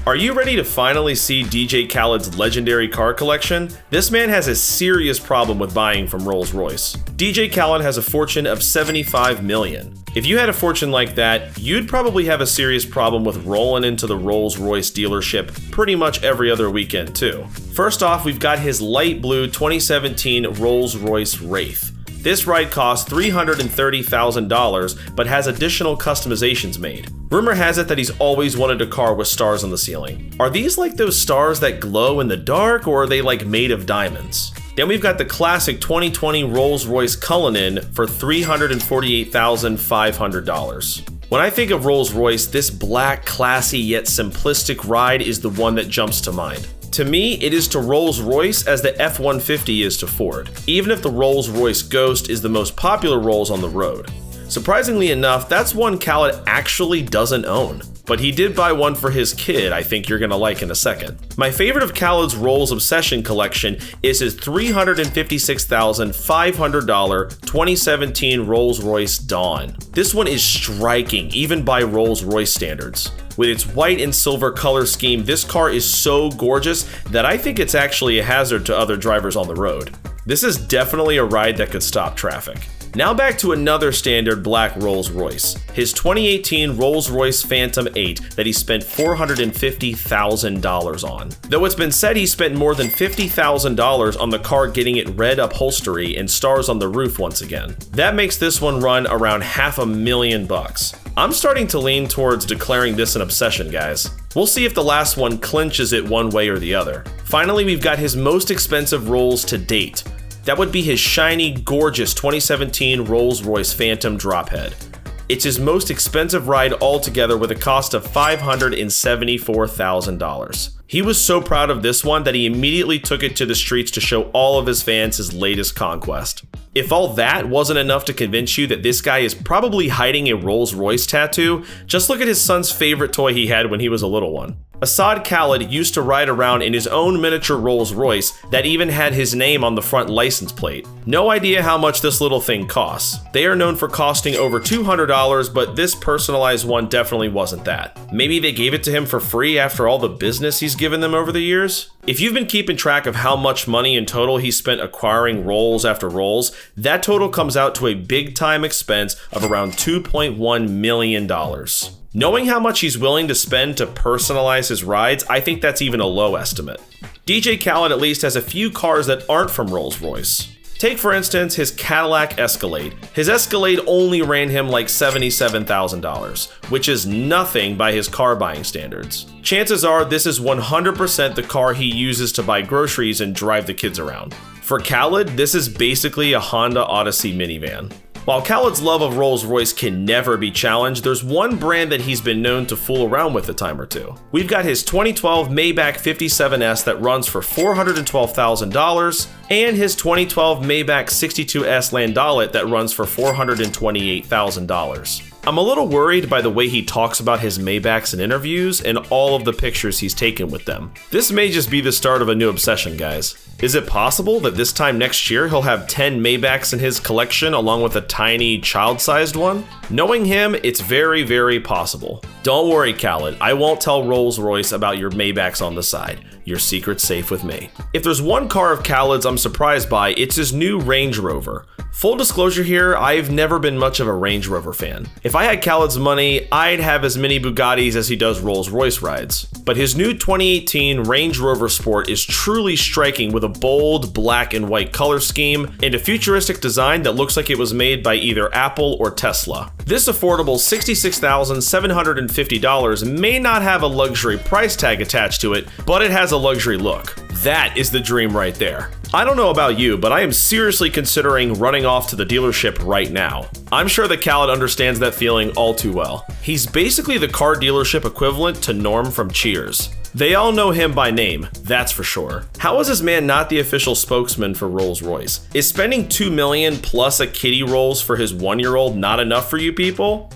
Are you ready to finally see DJ Khaled's legendary car collection? This man has a serious problem with buying from Rolls Royce. DJ Khaled has a fortune of $75 million. If you had a fortune like that, you'd probably have a serious problem with rolling into the Rolls Royce dealership pretty much every other weekend too. First off, we've got his light blue 2017 Rolls Royce Wraith. This ride costs $330,000, but has additional customizations made. Rumor has it that he's always wanted a car with stars on the ceiling. Are these like those stars that glow in the dark, or are they like made of diamonds? Then we've got the classic 2020 Rolls Royce Cullinan for $348,500. When I think of Rolls Royce, this black, classy yet simplistic ride is the one that jumps to mind. To me, it is to Rolls Royce as the F-150 is to Ford, even if the Rolls Royce Ghost is the most popular Rolls on the road. Surprisingly enough, that's one Khaled actually doesn't own, but he did buy one for his kid I think you're gonna like in a second. My favorite of Khaled's Rolls Obsession collection is his $356,500 2017 Rolls Royce Dawn. This one is striking, even by Rolls Royce standards. With its white and silver color scheme, this car is so gorgeous that I think it's actually a hazard to other drivers on the road. This is definitely a ride that could stop traffic. Now back to another standard black Rolls Royce, his 2018 Rolls Royce Phantom 8 that he spent $450,000 on. Though it's been said he spent more than $50,000 on the car getting it red upholstery and stars on the roof once again. That makes this one run around $500,000. I'm starting to lean towards declaring this an obsession, guys. We'll see if the last one clinches it one way or the other. Finally, we've got his most expensive Rolls to date. That would be his shiny, gorgeous 2017 Rolls Royce Phantom Drophead. It's his most expensive ride altogether with a cost of $574,000. He was so proud of this one that he immediately took it to the streets to show all of his fans his latest conquest. If all that wasn't enough to convince you that this guy is probably hiding a Rolls Royce tattoo, just look at his son's favorite toy he had when he was a little one. Asad Khaled used to ride around in his own miniature Rolls Royce that even had his name on the front license plate. No idea how much this little thing costs. They are known for costing over $200, but this personalized one definitely wasn't that. Maybe they gave it to him for free after all the business he's given them over the years? If you've been keeping track of how much money in total he spent acquiring Rolls after Rolls, that total comes out to a big time expense of around $2.1 million. Knowing how much he's willing to spend to personalize his rides, I think that's even a low estimate. DJ Khaled at least has a few cars that aren't from Rolls Royce. Take for instance his Cadillac Escalade. His Escalade only ran him like $77,000, which is nothing by his car buying standards. Chances are this is 100% the car he uses to buy groceries and drive the kids around. For Khaled, this is basically a Honda Odyssey minivan. While Khaled's love of Rolls Royce can never be challenged, there's one brand that he's been known to fool around with a time or two. We've got his 2012 Maybach 57S that runs for $412,000, and his 2012 Maybach 62S Landaulet that runs for $428,000. I'm a little worried by the way he talks about his Maybachs in interviews and all of the pictures he's taken with them. This may just be the start of a new obsession, guys. Is it possible that this time next year he'll have 10 Maybachs in his collection along with a tiny child-sized one? Knowing him, it's very, very possible. Don't worry, Khaled, I won't tell Rolls Royce about your Maybachs on the side. Your secret's safe with me. If there's one car of Khaled's I'm surprised by, it's his new Range Rover. Full disclosure here, I've never been much of a Range Rover fan. If I had Khaled's money, I'd have as many Bugattis as he does Rolls Royce rides. But his new 2018 Range Rover Sport is truly striking with a bold black and white color scheme and a futuristic design that looks like it was made by either Apple or Tesla. This affordable $66,750 may not have a luxury price tag attached to it, but it has a luxury look. That is the dream right there. I don't know about you, but I am seriously considering running off to the dealership right now. I'm sure that Khaled understands that feeling all too well. He's basically the car dealership equivalent to Norm from Cheers. They all know him by name, that's for sure. How is this man not the official spokesman for Rolls Royce? Is spending $2 million plus a kiddie Rolls for his 1-year-old not enough for you people?